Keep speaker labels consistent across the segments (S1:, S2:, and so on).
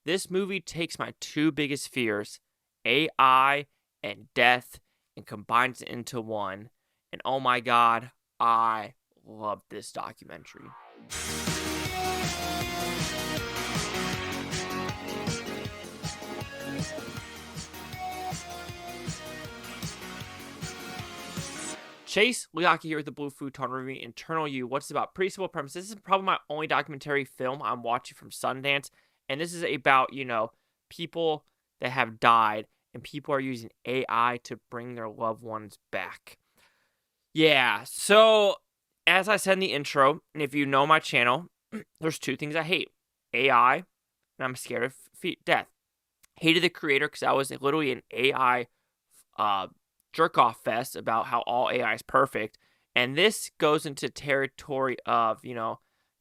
S1: This movie takes my two biggest fears, AI and death, and combines it into one. And oh my god, I love this documentary. Chase Liaki here with the Blue Futon review Internal You. What's it about? Pretty simple premise. This is probably my only documentary film I'm watching from Sundance. And this is about, people that have died and people are using AI to bring their loved ones back. Yeah, so as I said in the intro, and if you know my channel, there's two things I hate. AI, and I'm scared of death. Hated the creator because I was literally an AI jerk-off fest about how all AI is perfect. And this goes into territory of,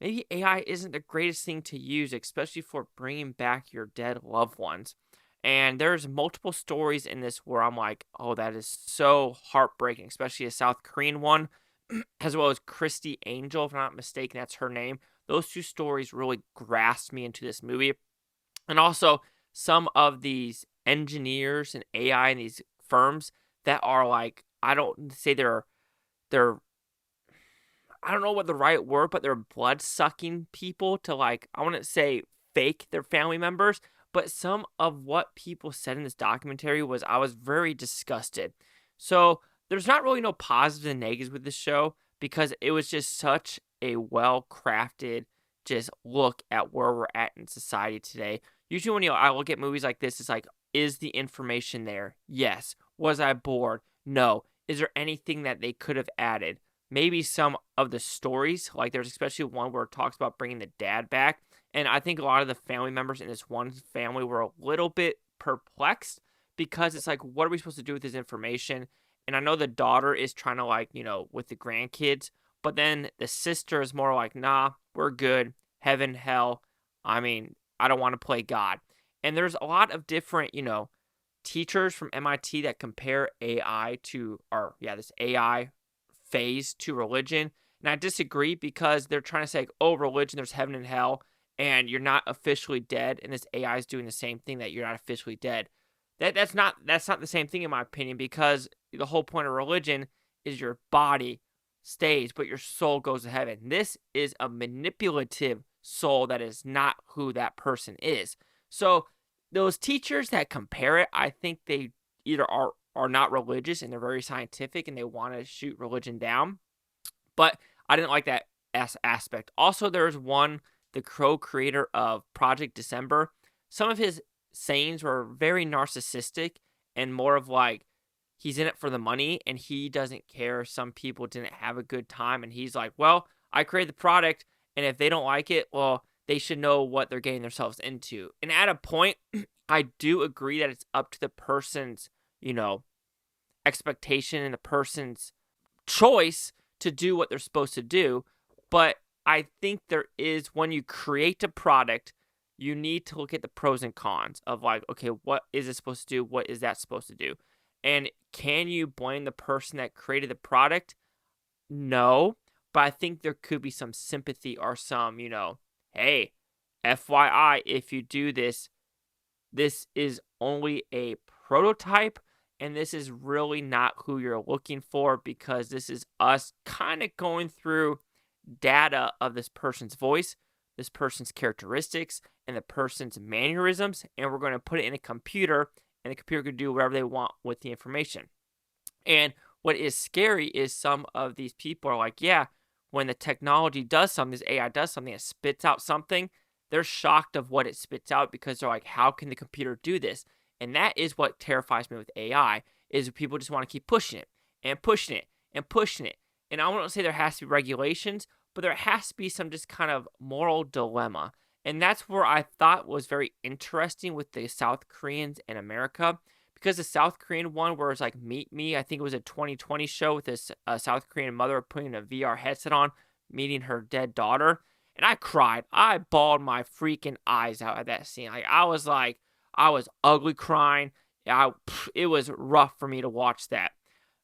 S1: maybe AI isn't the greatest thing to use, especially for bringing back your dead loved ones. And there's multiple stories in this where I'm like, oh, that is so heartbreaking, especially a South Korean one, as well as Christy Angel, if I'm not mistaken, that's her name. Those two stories really grasped me into this movie. And also some of these engineers and AI and these firms that are like, I don't say they're I don't know what the right word, but they're blood sucking people to, like, I wouldn't say fake their family members, but some of what people said in this documentary was, I was very disgusted. So there's not really no positives and negatives with this show because it was just such a well crafted just look at where we're at in society today. Usually when I look at movies like this, it's like, is the information there? Yes. Was I bored? No. Is there anything that they could have added? Maybe some of the stories, like there's especially one where it talks about bringing the dad back. And I think a lot of the family members in this one family were a little bit perplexed because it's like, what are we supposed to do with this information? And I know the daughter is trying to, like, with the grandkids, but then the sister is more like, nah, we're good. Heaven, hell. I mean, I don't want to play God. And there's a lot of different, teachers from MIT that compare AI to, this AI phase to religion. And I disagree because they're trying to say, like, oh, religion, there's heaven and hell, and you're not officially dead. And this AI is doing the same thing that you're not officially dead. That's not the same thing in my opinion, because the whole point of religion is your body stays, but your soul goes to heaven. This is a manipulative soul that is not who that person is. So those teachers that compare it, I think they either are not religious and they're very scientific and they want to shoot religion down. But I didn't like that aspect. Also, there's one, the co-creator of Project December. Some of his sayings were very narcissistic and more of like, he's in it for the money and he doesn't care if some people didn't have a good time. And he's like, well, I created the product, and if they don't like it, well, they should know what they're getting themselves into. And at a point, I do agree that it's up to the person's, expectation and the person's choice to do what they're supposed to do. But I think there is, when you create a product, you need to look at the pros and cons of, like, okay, what is it supposed to do? What is that supposed to do? And can you blame the person that created the product? No, but I think there could be some sympathy or some, hey, FYI, if you do this, this is only a prototype, and this is really not who you're looking for, because this is us kind of going through data of this person's voice, this person's characteristics, and the person's mannerisms, and we're going to put it in a computer, and the computer can do whatever they want with the information. And what is scary is some of these people are like, yeah, when the technology does something, this AI does something, it spits out something, they're shocked of what it spits out because they're like, how can the computer do this? And that is what terrifies me with AI, is people just want to keep pushing it and pushing it and pushing it. And I won't say there has to be regulations, but there has to be some just kind of moral dilemma. And that's where I thought was very interesting with the South Koreans in America, because the South Korean one where it's like Meet Me, I think it was a 2020 show with this South Korean mother putting a VR headset on, meeting her dead daughter. And I cried. I bawled my freaking eyes out at that scene. I was ugly crying. It was rough for me to watch that.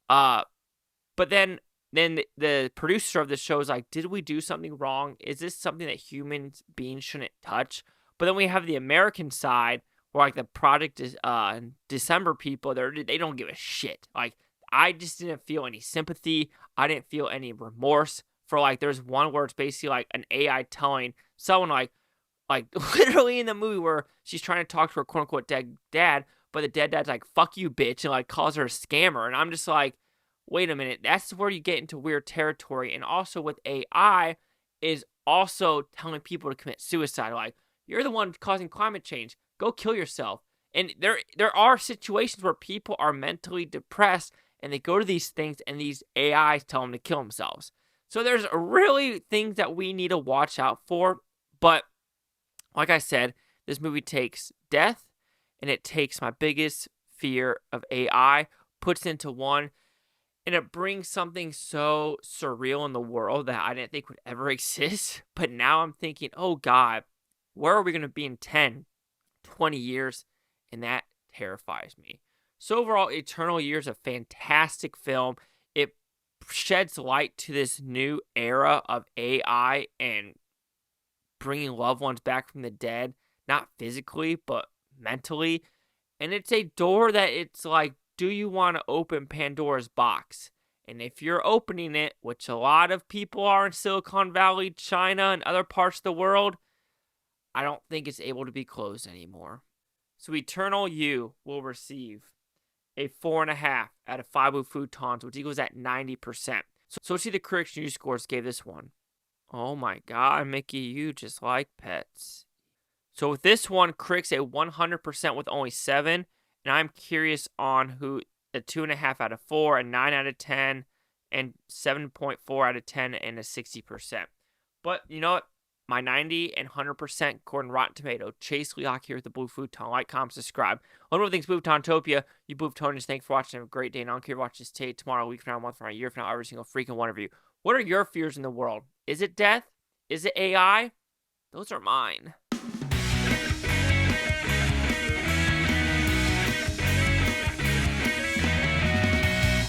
S1: But then the producer of the show is like, did we do something wrong? Is this something that human beings shouldn't touch? But then we have the American side where like the Project December people, they don't give a shit. Like I just didn't feel any sympathy. I didn't feel any remorse for like there's one where it's basically like an AI telling someone like literally in the movie where she's trying to talk to her quote unquote dead dad, but the dead dad's like, fuck you, bitch, and like calls her a scammer. And I'm just like, wait a minute, that's where you get into weird territory. And also with AI is also telling people to commit suicide. Like, you're the one causing climate change. Go kill yourself. And there are situations where people are mentally depressed and they go to these things and these AIs tell them to kill themselves. So there's really things that we need to watch out for. But like I said, this movie takes death and it takes my biggest fear of AI, puts it into one, and it brings something so surreal in the world that I didn't think would ever exist. But now I'm thinking, oh God, where are we going to be in 10, 20 years? And that terrifies me. So overall, Eternal Year is a fantastic film. It sheds light to this new era of AI and bringing loved ones back from the dead, not physically, but mentally. And it's a door that it's like, do you want to open Pandora's box? And if you're opening it, which a lot of people are in Silicon Valley, China, and other parts of the world, I don't think it's able to be closed anymore. So Eternal You will receive a 4.5 out of 5 with Futons, which equals at 90%. So let's see the critics' news scores gave this one. Oh my God, Mickey, you just like pets. So with this one, critics a 100% with only 7. And I'm curious on who a 2.5 out of 4, a 9 out of 10, and 7.4 out of 10, and a 60%. But you know what? My 90 and 100% according to Rotten Tomato. Chase Leacock here with the Blue Futon. Like, comment, subscribe. One more thing's Bluetontopia. You Bluetonians, thanks for watching. Have a great day. And I don't care if you watch this today, tomorrow, a week from now, a month from now, a year from now, every single freaking one of you. What are your fears in the world? Is it death? Is it AI? Those are mine.